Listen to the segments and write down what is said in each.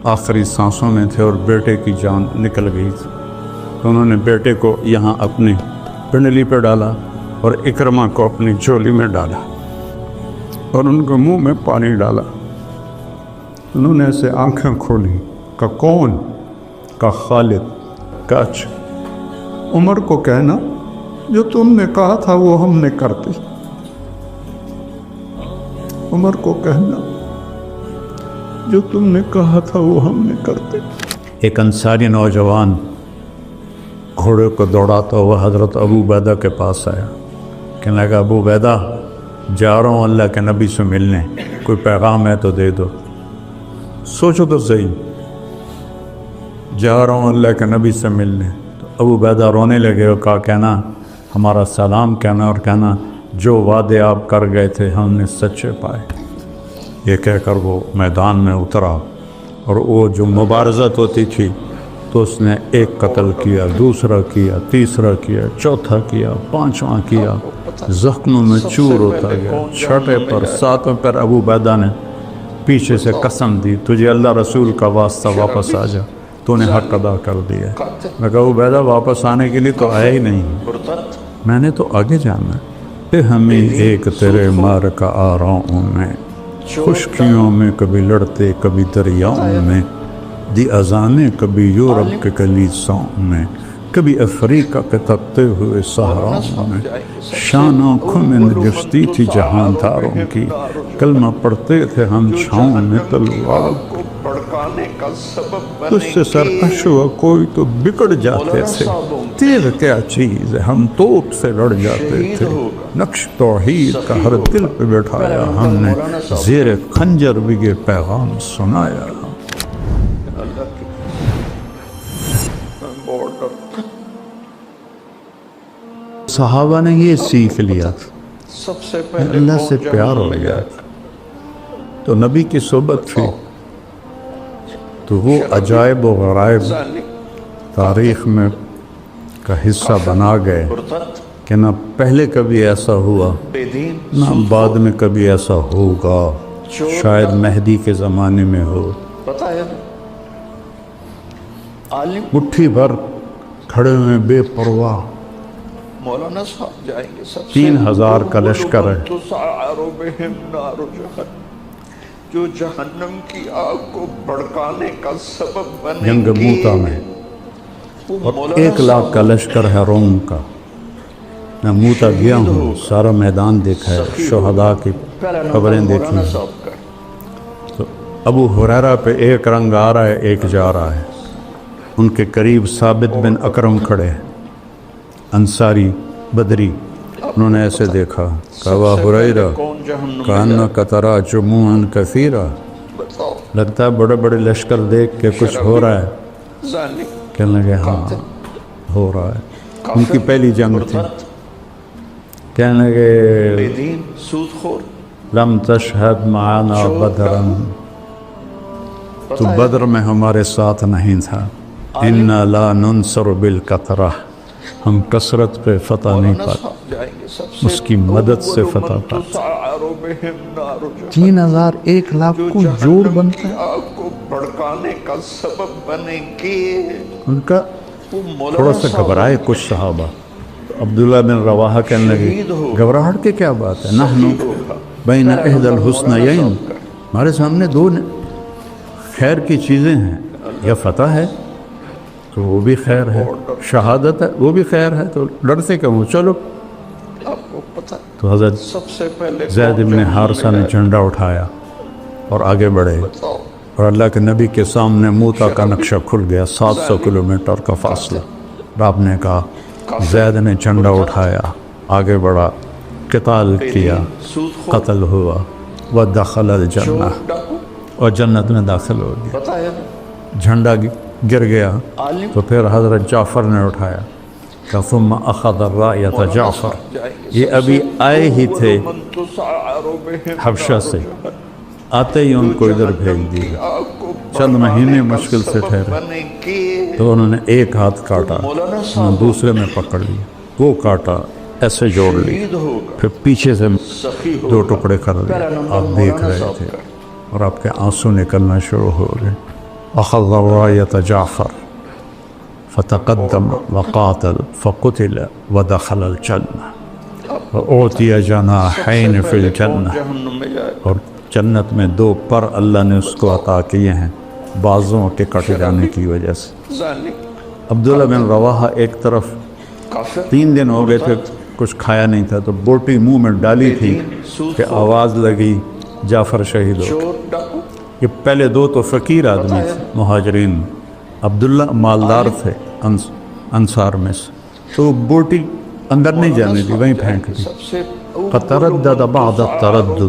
آخری سانسوں میں تھے اور بیٹے کی جان نکل گئی تھی، تو انہوں نے بیٹے کو یہاں اپنی پنڈلی پہ ڈالا اور اکرمہ کو اپنی جھولی میں ڈالا اور ان کے منہ میں پانی ڈالا۔ انہوں نے ایسے آنکھیں کھولی، کہ کون؟ کہ خالد۔ کہ اچھا، عمر کو کہنا جو تم نے کہا تھا وہ ہم نے کر دی۔ عمر کو کہنا جو تم نے کہا تھا وہ ہم نے کر دی۔ ایک انصاری نوجوان گھوڑے کو دوڑاتا ہوا حضرت ابو عبیدہ کے پاس آیا، کہنے لگا ابو عبیدہ جا رہا ہوں اللہ کے نبی سے ملنے، کوئی پیغام ہے تو دے دو۔ سوچو تو صحیح، جا رہا ہوں اللہ کے نبی سے ملنے۔ تو ابو عبیدہ رونے لگے اور کہا کہنا ہمارا سلام کہنا اور کہنا جو وعدے آپ کر گئے تھے ہم نے سچے پائے۔ یہ کہہ کر وہ میدان میں اترا، اور وہ جو مبارزت ہوتی تھی تو اس نے ایک قتل کیا، دوسرا کیا، تیسرا کیا، چوتھا کیا، پانچواں کیا، زخموں میں چور ہوتا گیا۔ چھٹے پر ساتوں پر ابو عبیدہ نے پیچھے سے قسم دی تجھے اللہ رسول کا واسطہ واپس آ جا، تو نے حق ادا کر دیا۔ میں کہا ابو عبیدہ واپس آنے کے لیے تو آیا ہی نہیں، میں نے تو آگے جانا ہے۔ ہمیں ایک تیرے مار کا آ رہا ہوں میں، خشکیوں میں کبھی لڑتے کبھی دریاؤں میں، دی اذانیں کبھی یورپ کے کلیساؤں میں، کبھی افریقہ کے تپتے ہوئے صحراؤں میں۔ شان آنکھوں میں نجستی تھی جہانداروں کی، کلمہ پڑھتے تھے ہم چھاؤں میں تلوار کو۔ تجھ سے سرکش ہوا کوئی تو بگڑ جاتے تھے، تیر کیا چیز ہے ہم توپ سے لڑ جاتے تھے۔ نقش توحید کا ہر دل پہ بٹھایا ہم نے، زیر خنجر بھی یہ پیغام سنایا۔ صحابہ نے یہ سیکھ لیا، اللہ سے پیار ہو گیا تو نبی کی صحبت تھی، تو وہ عجائب و غرائب تاریخ میں کا حصہ بنا گئے کہ نہ پہلے کبھی ایسا ہوا نہ بعد میں کبھی ایسا ہوگا، شاید مہدی کے زمانے میں ہو۔ مٹھی بھر کھڑے ہوئے بے پرواہ، مولانا صاحب جائیں گے، 3000 کا لشکر ہے، جو جہنم کی آگ کو بھڑکانے کا سبب بنے جنگ موتا میں، اور 1,00,000 کا لشکر ہے روم کا۔ میں موتا گیا ہوں، سارا میدان دیکھا ہے، شہداء کی قبریں دیکھی ہیں۔ تو ابو ہریرہ پہ ایک رنگ آ رہا ہے ایک جا رہا ہے، ان کے قریب ثابت بن اکرم کھڑے ہیں، انصاری بدری۔ انہوں نے ایسے دیکھا، کہا ابو ہریرہ کأنک تری جموعا کثیرا، لگتا ہے بڑے بڑے لشکر دیکھ کے کچھ ہو رہا ہے۔ کہنے لگے ہاں ہو رہا ہے، ان کی پہلی جنگ تھی۔ کہنے لگے لم تشہد معنا بدرا، تو بدر میں ہمارے ساتھ نہیں تھا۔ انا لا ننصر بالکثرہ، ہم کثرت پہ فتح نہیں پاتے، اس کی مدد سے فتح پاتے۔ 3000 1,00,000 کو جوڑ بنتا ہے، ان کا تھوڑا سا گھبرائے کچھ صحابہ۔ عبداللہ بن رواحہ کہنے لگے گھبراہٹ کے کیا بات ہے، نحن بین احدی الحسنیین، ہمارے سامنے دو خیر کی چیزیں ہیں، یا فتح ہے تو وہ بھی خیر ہے، شہادت ہے وہ بھی خیر ہے، تو ڈرتے کیوں ہو، چلو۔ تو حضرت زید بن حارثہ نے جھنڈا اٹھایا اور آگے بڑھے، اور اللہ کے نبی کے سامنے موتا کا نقشہ کھل گیا، 700 کلومیٹر کا فاصلہ۔ آپ نے کہا زید نے جھنڈا اٹھایا، آگے بڑھا، قتال کیا، قتل ہوا، ودخل الجنہ، اور جنت میں داخل ہو گیا۔ جھنڈا گر گیا تو پھر حضرت جعفر نے اٹھایا، کہ ثم اخذ الرایۃ جعفر، یہ ابھی آئے ہی تھے حبشہ سے، آتے ہی ان کو ادھر بھیج دیا، چند مہینے مشکل سے ٹھہرے، تو انہوں نے ایک ہاتھ کاٹا، انہوں نے دوسرے میں پکڑ لیا، وہ کاٹا، ایسے جوڑ لی، پھر پیچھے سے 2 ٹکڑے کر دیے۔ آپ دیکھ رہے تھے اور آپ کے آنسو نکلنا شروع ہو گئے۔ أخذ راية جعفر فتقدم وقاتل فقتل ودخل الجنة وأعطي جناحين في الجنة، جہنم میں جائے اور جنت میں 2 پر اللہ نے اس کو عطا کیے ہیں بازوں کے کٹ جانے کی وجہ سے۔ ظالم عبداللہ بن رواحہ ایک طرف کافر 3 دن ہو گئے تھے کچھ کھایا نہیں تھا، تو بوٹی منہ میں ڈالی تھی کہ آواز لگی جعفر شہید ہو۔ چور ڈاکو یہ پہلے 2 تو فقیر آدمی تھے مہاجرین، عبداللہ مالدار تھے انصار میں سے، تو وہ بوٹی اندر نہیں جانے دی، وہیں پھینک دی۔ سب سے فتردد بعد التردد،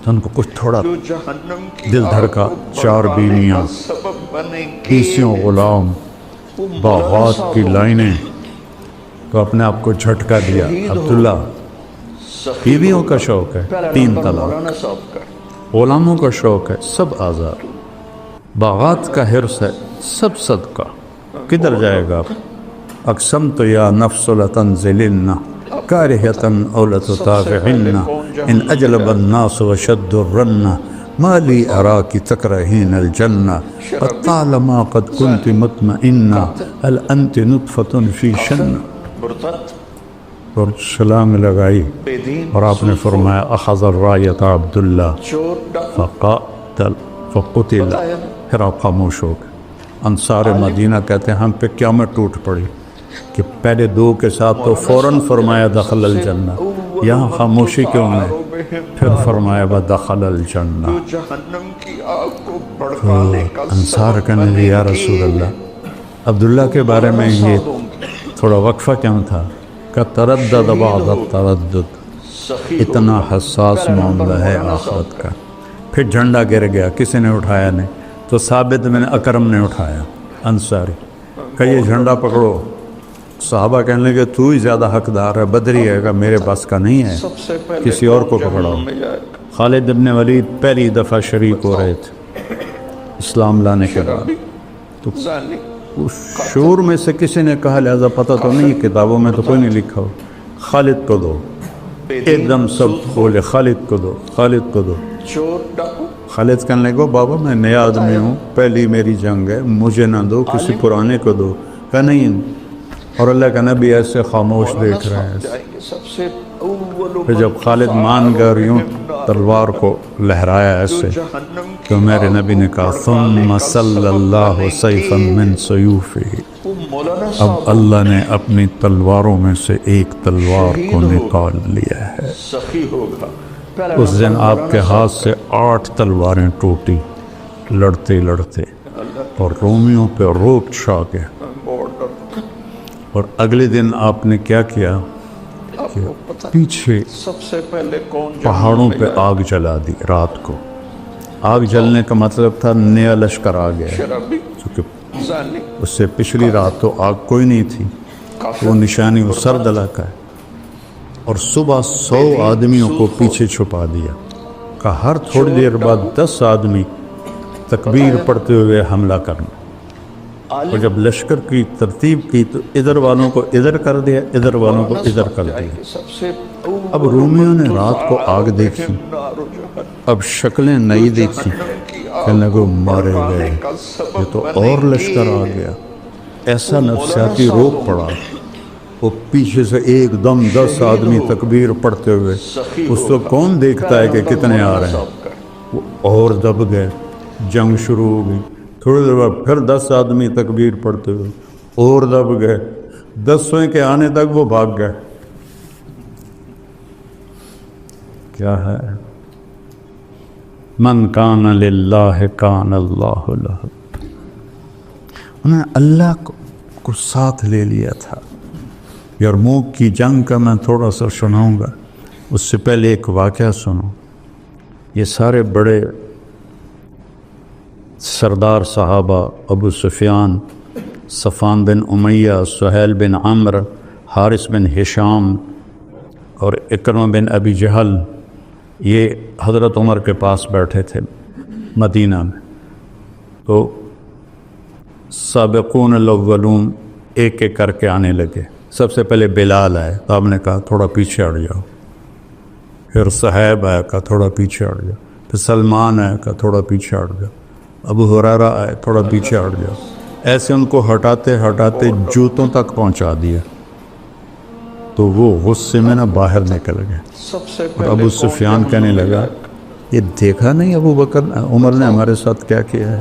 تو ان کو کچھ تھوڑا جو جہنم کی دل دھڑکا، آگ کو 4 بڑھانے بیویاں، کا سبب بنیں گے۔ 30 غلام، باغات کی لائنیں، تو اپنے آپ کو جھٹکا دیا۔ عبداللہ بیویوں کا شوق ہے 3 طلاق، مولانا صاحب کا غلاموں کا شوق ہے سب آزار، باغات کا حرص ہے سب صدقہ۔ کدھر جائے گا آپ؟ اقسمت یا نفس لتنزلن کارہۃ او لتطاوعن ان اجلب الناس وشد الرن ما لی اراک تکرہین الجنہ طالما قد كنت مطمئنہ هل انت نطفة فی شن۔ مرتد اور سلام لگائی بے دین اور آپ نے فرمایا اخذ الرایۃ عبداللہ چور ڈاکو فقاتل فقتل، پھر آپ خاموش ہو گئے۔ انصار مدینہ کہتے ہیں ہم پہ قیامت ٹوٹ پڑی کہ پہلے 2 کے ساتھ تو فوراً فرمایا دخل الجنہ، یہاں خاموشی کیوں ہے؟ پھر فرمایا دخل الجنہ۔ جو جہنم کی آگ کو بڑھانے کا انصار کہنے لگے یا رسول اللہ، عبداللہ کے بارے میں یہ تھوڑا وقفہ کیوں تھا کہ تردد بعد التردد، اتنا حساس معاملہ ہے آخرت کا۔ پھر جھنڈا گر گیا، کسی نے اٹھایا نہیں، تو ثابت بن اکرم نے اٹھایا انصاری، کہ یہ جھنڈا پکڑو۔ صحابہ کہنے لگے تو ہی زیادہ حقدار ہے، بدری ہے کہ میرے پاس کا نہیں ہے، سب سے پہلے کسی اور کو پکڑاؤ۔ جہنم میں جائے گا۔ خالد ابن ولید پہلی دفعہ شریک ہو رہے تھے اسلام لانے کے بعد، تو ظالم اس شور میں سے کسی نے کہا لہذا پتہ تو نہیں، کتابوں میں تو کوئی نہیں لکھا ہو، خالد کو دو۔ ایک دم سب بولے خالد کو دو، خالد کو دو۔ چور ڈاکو خالد کہنے لگے بابا میں نیا آدمی ہوں، پہلی میری جنگ ہے، مجھے نہ دو، کسی پرانے کو دو۔ کہا نہیں، اور اللہ کا نبی ایسے خاموش دیکھ رہے ہیں۔ جائیں گے سب سے اول پھر جب خالد مان گئے اور یوں تلوار کو لہرایا ایسے، جہنم تو میرے نبی نے کہا ثم صلی اللہ سیفا من سیوفہ، وہ مولانا اب صاحب اللہ نے اپنی تلواروں میں سے ایک تلوار کو نکال لیا ہے۔ سخی ہوگا۔ اس دن آپ کے ہاتھ سے 8 تلواریں ٹوٹی لڑتے لڑتے، اور رومیوں پہ روب چھا گیا۔ اور اگلے دن آپ نے کیا کیا کہ پیچھے سب سے پہلے کون پہاڑوں پہ آگ جلا دی رات کو۔ آگ جلنے کا مطلب تھا نیا لشکر آ گیا ہے، شرابی کیونکہ ظالم اس سے پچھلی رات تو آگ کوئی نہیں تھی، وہ نشانی وہ سرد علاقہ ہے۔ اور صبح 100 آدمیوں کو پیچھے چھپا دیا کہ ہر تھوڑی دیر بعد 10 آدمی تکبیر پڑھتے ہوئے حملہ کرنا۔ اور جب لشکر کی ترتیب کی تو ادھر والوں کو ادھر کر دیا، ادھر والوں کو ادھر کر دیا۔ سب سے اب رومیوں نے رات کو آگ دیکھی، اب شکلیں نئی دیکھی، کہنے لگے مارے گئے، یہ تو اور لشکر آ گیا۔ ایسا نفسیاتی روک پڑا، وہ پیچھے سے ایک دم 10 آدمی تکبیر پڑھتے ہوئے، اس کو کون دیکھتا ہے کہ کتنے آ رہے ہیں، وہ اور دب گئے، جنگ شروع ہو گئی۔ تھوڑی دیر بعد پھر 10 آدمی تکبیر پڑھتے ہوئے اور دب گئے، 10ویں کے آنے تک وہ بھاگ گئے۔ کیا ہے؟ من کان للہ کان اللہ لہ، انہوں نے اللہ کو ساتھ لے لیا تھا۔ یرموک کی جنگ کا میں تھوڑا سا سناؤں گا، اس سے پہلے ایک واقعہ سنو۔ یہ سارے بڑے سردار صحابہ، ابو سفیان، صفوان بن امیہ، سہیل بن عمر، حارث بن ہشام اور اکرمہ بن ابی جہل، یہ حضرت عمر کے پاس بیٹھے تھے مدینہ میں۔ تو سابقون الاولون ایک ایک کر کے آنے لگے۔ سب سے پہلے بلال آئے تو آپ نے کہا تھوڑا پیچھے ہٹ جاؤ، پھر صہیب آیا، کہا تھوڑا پیچھے ہٹ جاؤ، پھر سلمان آیا، کہا تھوڑا پیچھے ہٹ جاؤ، ابو ہریرہ آئے، تھوڑا پیچھے ہٹ جاؤ، ایسے ان کو ہٹاتے ہٹاتے جوتوں تک پہنچا دیا، تو وہ غصے میں نہ باہر نکل گئے۔ سب سے اور ابو سفیان کہنے لگا یہ دیکھا نہیں ابو بکر عمر نے ہمارے ساتھ کیا کیا ہے،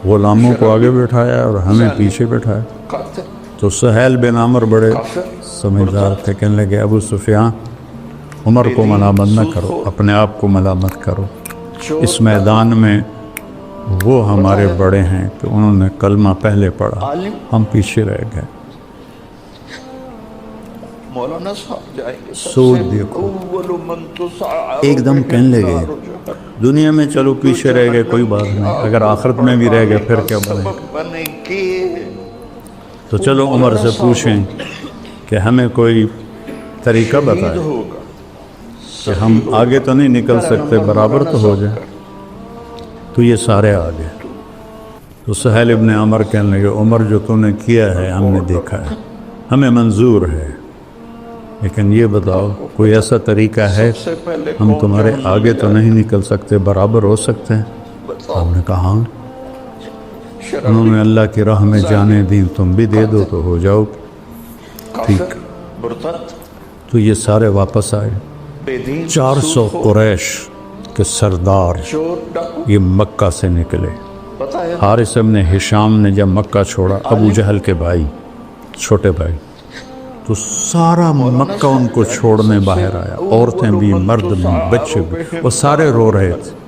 غلاموں کو آگے بٹھایا اور ہمیں پیچھے بٹھایا۔ تو سہیل بن عمر بڑے سمجھدار تھے، کہنے لگے ابو سفیان عمر کو ملامت نہ کرو، اپنے آپ کو ملامت کرو، اس میدان میں وہ ہمارے بڑے ہیں کہ انہوں نے کلمہ پہلے پڑھا، ہم پیچھے رہ گئے۔ مولانا صاحب جائیں گے سوچ دیکھو، ایک دم کہنے لگے دنیا میں چلو پیچھے رہ گئے کوئی بات نہیں، اگر آخرت میں بھی رہ گئے پھر کیا بنے گا؟ تو چلو عمر سے پوچھیں کہ ہمیں کوئی طریقہ بتائے کہ ہم آگے تو نہیں نکل سکتے، برابر تو ہو جائے۔ تو یہ سارے آگے، تو سہیل ابن عمر کہنے لگے عمر جو تو نے کیا ہے ہم نے دیکھا ہے، ہمیں منظور ہے، لیکن یہ بتاؤ کوئی ایسا طریقہ ہے ہم تمہارے آگے تو نہیں نکل سکتے، برابر ہو سکتے ہیں؟ ہم نے کہا ہاں۔ انہوں نے اللہ کی راہ میں جانے دی، تم بھی دے دو تو ہو جاؤ ٹھیک۔ تو یہ سارے واپس آئے، 400 قریش کے سردار یہ مکہ سے نکلے۔ حارث ابن ہشام نے جب مکہ چھوڑا، ابو جہل کے بھائی، چھوٹے بھائی، تو سارا مکہ ان کو چھوڑنے باہر آیا، عورتیں بھی، مرد بھی، بچے بھی، وہ سارے رو رہے تھے۔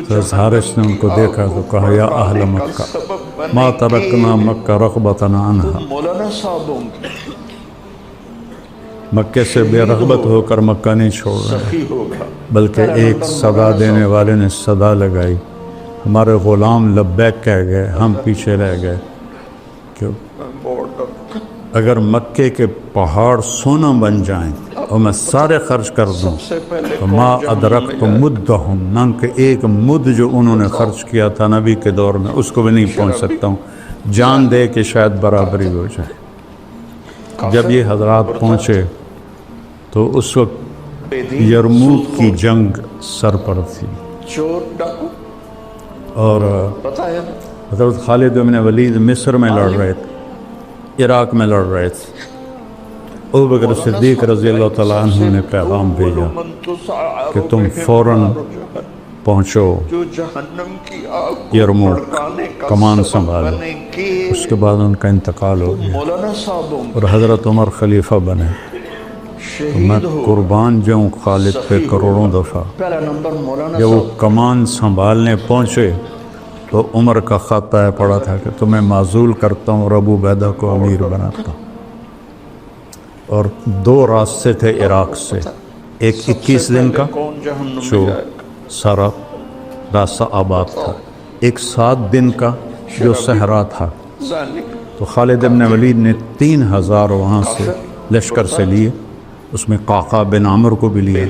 تو حارث نے ان کو دیکھا تو کہا یا اہل مکہ ما ترکنا مکہ رغبتنا عنہا، مکے سے بے رغبت ہو کر مکہ نہیں چھوڑ رہے، بلکہ ایک صدا دینے والے نے صدا لگائی، ہمارے غلام لبیک کہہ گئے، ہم پیچھے رہ گئے۔ کہ اگر مکے کے پہاڑ سونا بن جائیں اور میں سارے خرچ کر دوں تو ما ادرکت مدہم، نہ کہ ایک مد جو انہوں نے خرچ کیا تھا نبی کے دور میں اس کو بھی نہیں پہنچ سکتا ہوں، جان دے کہ شاید برابری ہو جائے۔ جب یہ حضرات پہنچے تو اس وقت یرموک کی جنگ سر پر تھی، اور حضرت خالد بن ولید مصر میں لڑ رہے تھے، عراق میں لڑ رہے تھے۔ ابو بکر صدیق رضی اللہ تعالیٰ عنہ نے پیغام بھیجا کہ تم فوراً پہنچو یرموک، کمان سنبھالو۔ اس کے بعد ان کا انتقال ہو گیا اور حضرت عمر خلیفہ بنے۔ تو میں قربان جاؤں خالد پہ کروڑوں دفعہ۔ جب وہ کمان سنبھالنے پہنچے تو عمر کا خط آیا پڑا تھا کہ تمہیں معزول کرتا ہوں اور ابو عبیدہ کو امیر بناتا ہوں۔ اور 2 راستے تھے عراق سے، ایک 21 دن کا جو سارا راستہ آباد تھا، ایک 7 دن کا جو صحرا تھا۔ تو خالد بن ولید نے 3000 وہاں سے لشکر سے لیے، اس میں قعقاع بن عمر کو بھی لیا،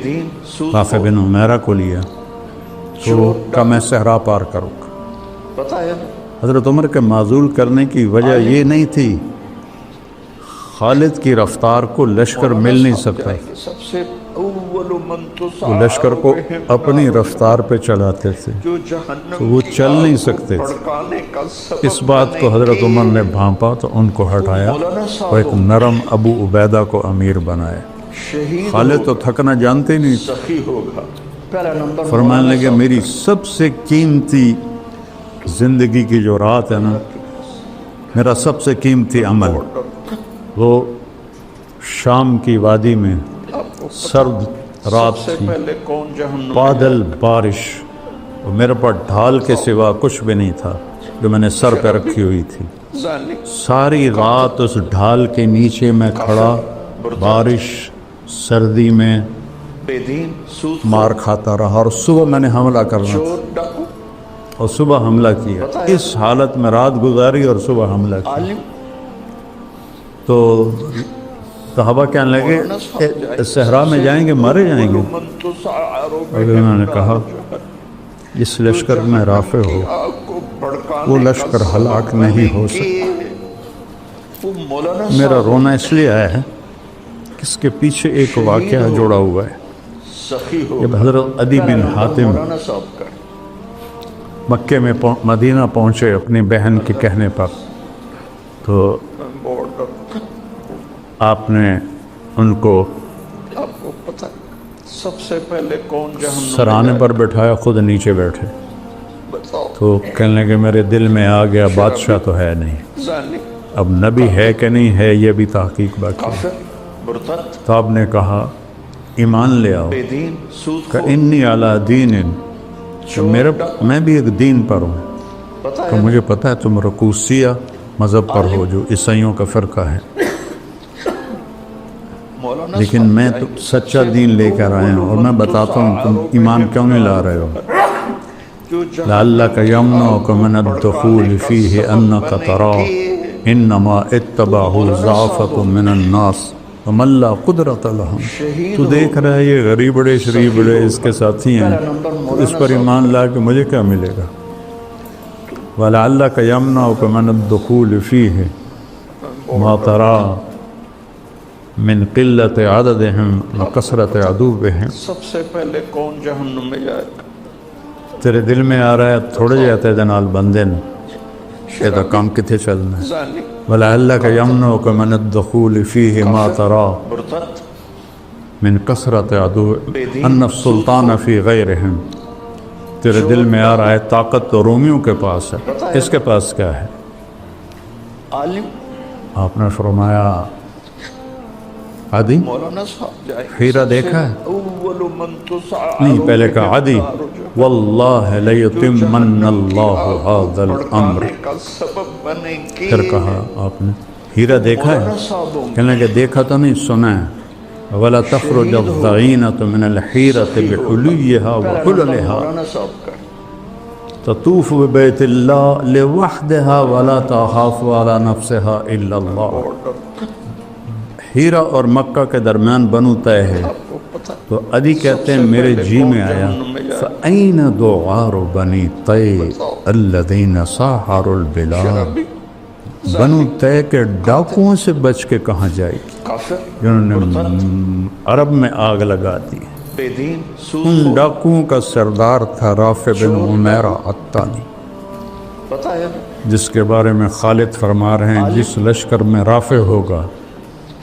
قعقاع بن عمیرہ کو لیا، تو کہا میں صحرا پار کروں گا۔ حضرت عمر کے معزول کرنے کی وجہ یہ نہیں تھی، خالد کی رفتار کو لشکر مل نہیں سکتا، وہ لشکر کو اپنی رفتار پہ چلاتے تھے تو وہ چل نہیں سکتے تھے۔ اس بات کو حضرت عمر نے بھانپا تو ان کو ہٹایا اور ایک نرم ابو عبیدہ کو امیر بنایا۔ خالد تو تھکنا جانتے نہیں، فرمانے لگے میری سب سے قیمتی زندگی کی جو رات ہے نا، میرا سب سے قیمتی عمل وہ شام کی وادی میں سرد رات تھی، بادل بارش، اور میرے پاس ڈھال کے سوا کچھ بھی نہیں تھا جو میں نے سر پہ رکھی ہوئی تھی۔ ساری رات اس ڈھال کے نیچے میں کھڑا، بارش سردی میں مار کھاتا رہا، اور صبح میں نے حملہ کرنا تھا اور صبح حملہ کیا، اس حالت میں رات گزاری اور صبح حملہ کیا۔ تو صحابہ کہنے لگے صحرا میں جائیں گے مارے جائیں گے، اور انہوں نے کہا جس لشکر میں رافع ہو وہ لشکر ہلاک نہیں ہو سکتا۔ میرا رونا اس لیے آیا ہے کہ اس کے پیچھے ایک واقعہ جوڑا ہوا ہے۔ جب حضرت عدی بن حاتم مکے میں مدینہ پہنچے اپنی بہن کے کہنے پر، تو بارڈر آپ نے ان کو آپ کو پتہ ہے سب سے پہلے کون جہنم سرانے پر بٹھایا، خود نیچے بیٹھے، بتاؤ؟ تو کہنے لگے میرے دل میں آ گیا بادشاہ تو ہے نہیں، ظالم، اب نبی ہے کہ نہیں ہے یہ بھی تحقیق باقی ہے۔ کافر، مرتد، تو آپ نے کہا ایمان لے آؤ، بے دین، سود کہ خور، انی علی دین، کہ میں بھی ایک دین پر ہوں، پتہ کہ ہے مجھے پتہ ہے تم رکوسیہ مذہب پر ہو جو عیسائیوں کا فرقہ ہے، مولانا لیکن صاحب میں جائیں تو گے سچا دین لے کر آیا ہوں، اور میں بتاتا ہوں تم ایمان کیوں نہیں لا رہے ہو۔ جو لعلک یمنعک من الدخول فیہ انک ترى انما اتبعہ ضعفۃ من الناس ومن لا قدرۃ لهم۔ تو دیکھ رہا ہے یہ غریب بڑے شریف بڑے اس کے ساتھی ہیں، تو اس پر ایمان لا کے مجھے کیا ملے گا؟ وَلَعَلَّكَ يَمْنَعُكَ مِنَ الدُّخُولِ فِيهِ مَا تَرَى مِنْ قِلَّةِ عَدَدِهِمْ وَكَثْرَةِ عَدُوِّهِمْ۔ سب سے پہلے کون جہنم میں جائے گا؟ تیرے دل میں آ رہا ہے تھوڑے جاتے جنال بندے نے یہ تو کام کتنے چلنا ہے۔ ظالم، وَلَعَلَّكَ يَمْنَعُكَ مِنَ الدُّخُولِ فِيهِ مَا تَرَى مرتد، من کثرت عدو ان السلطان فی غیرہم۔ تیرے دل میں آ رہا ہے طاقت تو رومیوں کے پاس ہے، اس کے پاس کیا ہے؟ عالم، آپ نے فرمایا عدی، مولانا صاحب جائیں گے ہیرا دیکھا ہے؟ اول من تسعر نہیں، پہلے کہا عدی، واللہ لیتمن اللہ ھذا الامر، کا سبب بنے گی۔ پھر کہا آپ نے ہیرا دیکھا ہے؟ مولانا صاحبوں کہنے کہ دیکھا تو نہیں، سنا ہے۔ وَلَا تَخْرُجَ الضَّعِينَةُ مِنَ الْحِيرَةِ بِحُلِيِّهَا وَحُلَلِهَا مولانا صاحب کا تطوف ببیت اللہ لوحدها ولا تخاف على نفسها الا اللہ۔ ہیرا اور مکہ کے درمیان بنو طے ہے، تو عدی کہتے ہیں میرے جی میں آیا فَأَيْنَ دُعَارُ بَنِي طَيْ الَّذِينَ سَاحَرُوا الْبِلَادِ، بنو طے کے ڈاکوؤں سے بچ کے کہاں جائے گی کافر، جنہوں نے عرب میں آگ لگا دی۔ بے دین، سود ان خور، ڈاکوؤں کا سردار تھا رافع بن عمیرہ الطانی، پتہ ہے جس کے بارے میں خالد فرما رہے ہیں جس لشکر میں رافع ہوگا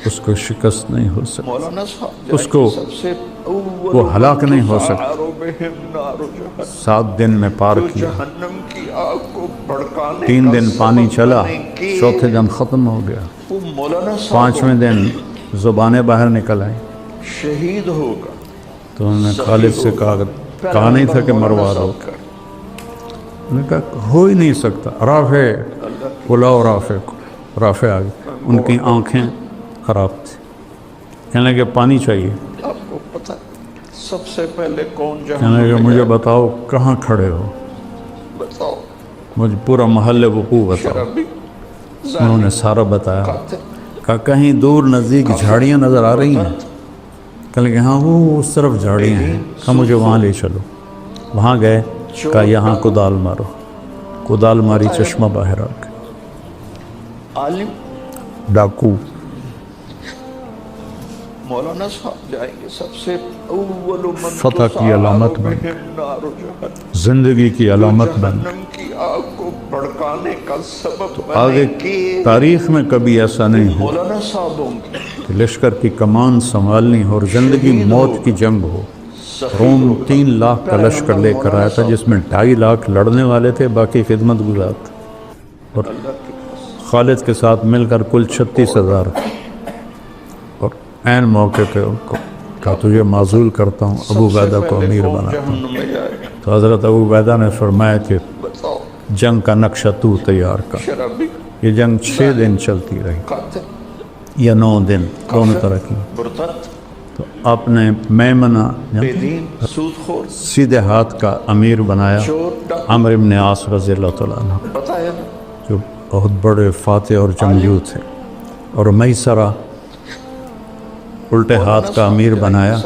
اس کو شکست نہیں ہو سکتی، مولانا صاحب اس کو سب سے اول وہ ہلاک نہیں ہو سکتا۔ تسعر بہم نار جہنم، 7 دن میں پار جو کیا، جہنم کی آگ کو بھڑکانے 3 کا دن پانی سبب چلا، بنے گی۔ چوتھے دن ختم ہو گیا، وہ مولانا صاحب 5ویں دن زبانیں باہر نکل آئیں، شہید ہوگا۔ تو انہوں نے خالد سے کہا نہیں تھا کہ مروا دو، انہوں نے کہا ہو ہی نہیں سکتا، رافع بلاؤ رافع کو، رافع آ گئے، ان کی آنکھیں خراب تھی، کہنے لگے پانی چاہیے، آپ کو پتہ سب سے پہلے کون کہنے جہنم لگے میں مجھے جائے گا؟ بتاؤ کہاں کھڑے ہو، بتاؤ، مجھے پورا محل وقوع بتاؤ۔ شرابی، انہوں نے سارا بتایا، قاتل، کہا کہیں دور نزدیک جھاڑیاں نظر آ رہی ہیں، کہا کہ ہاں وہ اس طرف جھاڑیاں ہیں، کہا مجھے وہاں لے چلو، وہاں گئے، کہا یہاں کدال مارو، کدال ماری، چشمہ باہر آ گیا، عالم، ڈاکو۔ مولانا صاحب جائیں گے سب سے اول من فتح کی تسعر علامت بن بہم نار جہنم، زندگی کی علامت بن جہنم کی آگ کو بھڑکانے کا سبب آگے بنے گی۔ تاریخ میں کبھی ایسا نہیں ہوا مولانا صاحبوں کی کہ لشکر کی کمان سنبھالنی ہو اور زندگی موت کی جنگ ہو۔ روم 3 لاکھ کا لشکر لے کر آیا تھا، جس میں 2.5 لاکھ لڑنے والے تھے، باقی خدمت گزار تھے، اور خالد کے ساتھ مل کر کل 36,000، اور عین موقع پہ ان کو کہا تجھے معزول کرتا ہوں، ابو عبیدہ کو امیر بناتا ہوں۔ جہنم میں جائے گا؟ تو حضرت ابو عبیدہ نے فرمایا کہ بتاؤ، جنگ کا نقشہ تو تیار کر۔ شرابی، یہ جنگ 6 دن چلتی رہی قاتل، یا 9 دن، دونوں طرح کی۔ مرتد، تو آپ نے میمنہ بے دین، سود خور، سیدھے ہاتھ کا امیر بنایا چور، ڈاکو، عمرو بن عاص رضی اللہ تعالیٰ عنہ، پتہ ہے جو بہت بڑے فاتح اور جنگجو تھے، اور میسرہ الٹے ہاتھ کا امیر بنایا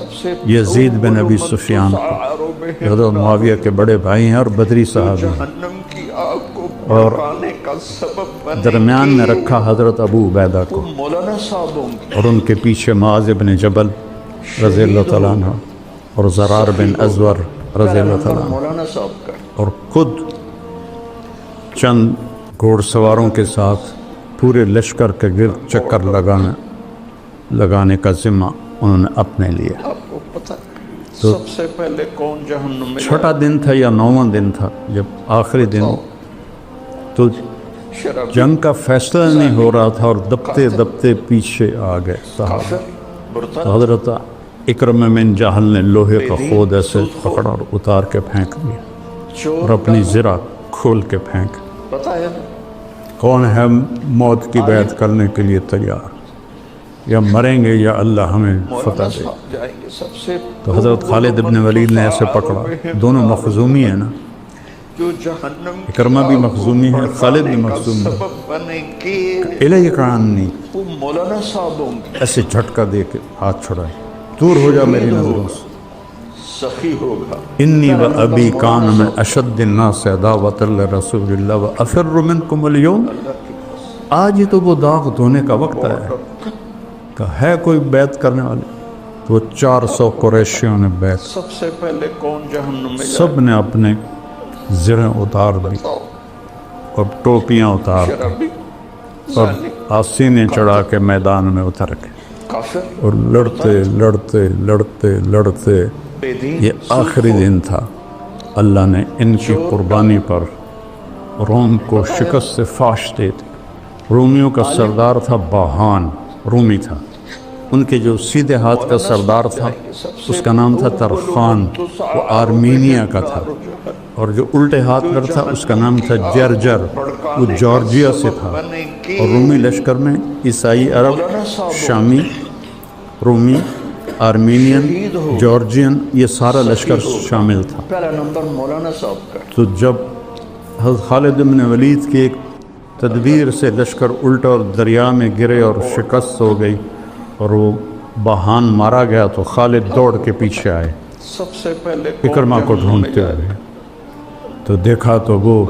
یزید بن ابی سفیان کو، حضرت معاویہ کے بڑے بھائی ہیں اور بدری صحابی ہیں، جہنم کی آگ کو اور بھڑکانے کا سبب بنے درمیان میں رکھا حضرت ابو عبیدہ کو، مولانا صاحبوں کی اور ان کے پیچھے معاذ بن جبل رضی اللہ تعالیٰ عنہ اور زرار بن ازور رضی اللہ تعالیٰ عنہ، مولانا صاحب کا اور خود چند گھوڑ سواروں کے ساتھ پورے لشکر کے گرد چکر لگانے کا ذمہ انہوں نے اپنے لیا۔ آپ کو پتہ تو سب سے پہلے کون جہنم میں چھٹا دن تھا یا 9واں دن تھا، جب آخری دن تو شرابی جنگ کا فیصلہ نہیں ہو رہا تھا اور دبتے دبتے پیچھے آ گئے صحابہ۔ کافر برتن تو حضرت اکرمہ بن جہل نے لوہے کا خود ایسے پکڑا اور اتار کے پھینک دیا اور چور اپنی زرہ کھول کے پھینک۔ پتہ ہے نا کون ہے موت کی بیعت کرنے کے لیے تیار؟ یا مریں گے یا اللہ ہمیں فتح مولانا دے۔ صاحب جائیں گے سب سے تو حضرت خالد ابن ولید نے ایسے پکڑا، دونوں مخزومی ہیں نا، جو جہنم کی اکرمہ بھی مخزومی ہے، خالد بھی بڑھانے کا مخزومی ہے۔ سبب بنے گے الہی قرآن وہ مولانا صاحب ہوں گے، ایسے جھٹکا دے کے ہاتھ چھڑائے، دور ہو جا میری نظروں سے۔ سخی ہوگا انی و ابی کان من اشد الناس عداوۃ لرسول اللہ و افر منکم اليوم۔ آج ہی تو وہ داغ دھونے کا وقت ہے کہ ہے کوئی بیعت کرنے والے؟ تو وہ 400 قریشیوں نے بیعت، سب سے پہلے کون جہنم میں سب نے اپنے زریں اتار دی جاؤ؟ اور ٹوپیاں اتار دی شرابی اور ظالم آستینیں چڑھا کے میدان میں اتر گئے کافر اور لڑتے بے دین یہ آخری دن تھا۔ اللہ نے ان کی قربانی پر روم کو شکست سے فاش دے دی۔ رومیوں کا سردار تھا باہان، رومی تھا۔ ان کے جو سیدھے ہاتھ کا سردار تھا اس کا نام تھا ترخان، وہ آرمینیا کا تھا، اور جو الٹے ہاتھ پر تھا اس کا نام تھا جرجر، وہ جارجیا سے تھا۔ اور رومی لشکر میں عیسائی، عرب، شامی، رومی، آرمینین، جارجین، یہ سارا لشکر شامل تھا۔ پہلا نمبر مولانا صاحب کا تو جب حضرت خالد بن ولید کی ایک تدبیر سے لشکر الٹا اور دریا میں گرے اور شکست ہو گئی اور وہ باہان مارا گیا تو خالد دوڑ کے پیچھے آئے سب سے پہلے اکرمہ کو ڈھونڈتے ہوئے، تو دیکھا تو وہ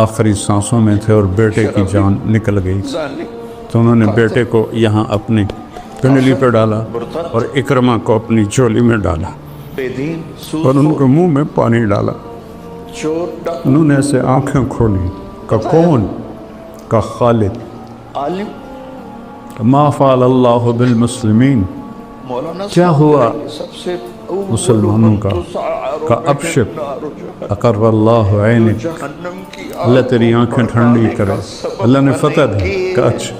آخری سانسوں میں تھے اور بیٹے کی جان نکل گئی۔ تو انہوں نے بیٹے کو یہاں اپنی پنڈلی پہ ڈالا اور اکرمہ کو اپنی جھولی میں ڈالا بے دین اور ان کو منہ میں پانی ڈالا۔ چور ڈاکو انہوں نے ایسے آنکھیں کھولی کہ کون؟ کہ خالد۔ عالم ما فعل اللہ بالمسلمین، مولانا کیا ہوا سب سے مسلمانوں کا؟ کہ ابشر اقر اللہ عینک، جہنم کی اللہ تیری آنکھیں ٹھنڈی کرے، اللہ نے فتح دی۔ کہ اچھا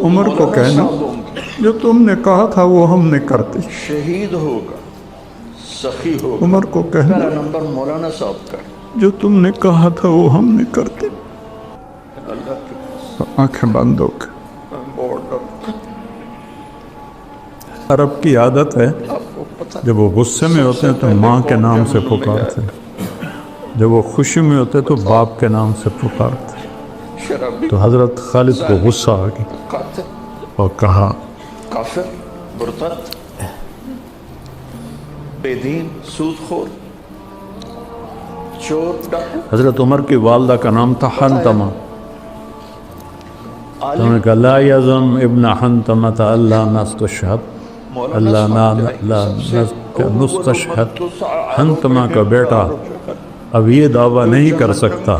عمر کو کہنا جو تم نے کہا تھا وہ ہم نے کرتے، شہید ہوگا، سخی ہوگا۔ عمر کو کہنا پہلا نمبر مولانا صاحب کا جو تم نے کہا تھا وہ ہم نے کرتے۔ اللہ کی آنکھیں بند ہو کے، بارڈر عرب کی عادت ہے آپ کو پتہ جب وہ غصے میں ہوتے ہیں تو ماں کے نام سے پکارتے ہیں، جب وہ خوشی میں ہوتے ہیں تو باپ کے نام سے پکارتے ہیں۔ شرابی تو حضرت خالد کو غصہ آ گئی قاتل اور کہا کافر مرتد بے دین سود خور چور ڈاکو حضرت عمر کی والدہ کا نام تھا حنتمہ، تو انہوں عالم نے کہا لا یزم ابن حنتمہ اللہ نستشہد، اللہ نستشہد، حنتمہ کا بیٹا اب یہ دعویٰ نہیں کر سکتا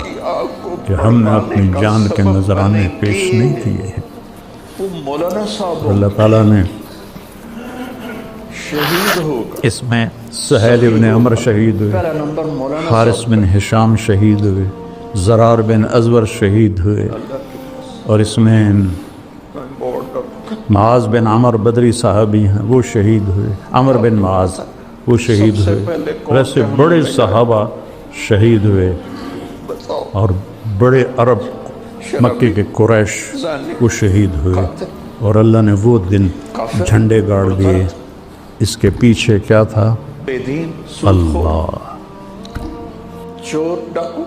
کہ ہم نے اپنی جان کے نذرانے پیش نہیں کیے ہیں۔ وہ مولانا صاحب اللہ تعالیٰ نے شہید ہوگا۔ اس میں سہیل ابن عمر شہید ہوئے، پہلا نمبر مولانا حارث بن ہشام شہید ہوئے، زرار بن ازور شہید ہوئے، اور اس میں معاذ بن عمر بدری صحابی ہیں وہ شہید ہوئے، عمر بن معاذ وہ شہید ہوئے، ویسے بڑے صحابہ شہید ہوئے اور بڑے عرب مکے کے قریش وہ شہید ہوئے، اور اللہ نے وہ دن جھنڈے گاڑ دیے۔ اس کے پیچھے کیا تھا؟ بے دین سود خور اللہ۔ چور ڈاکو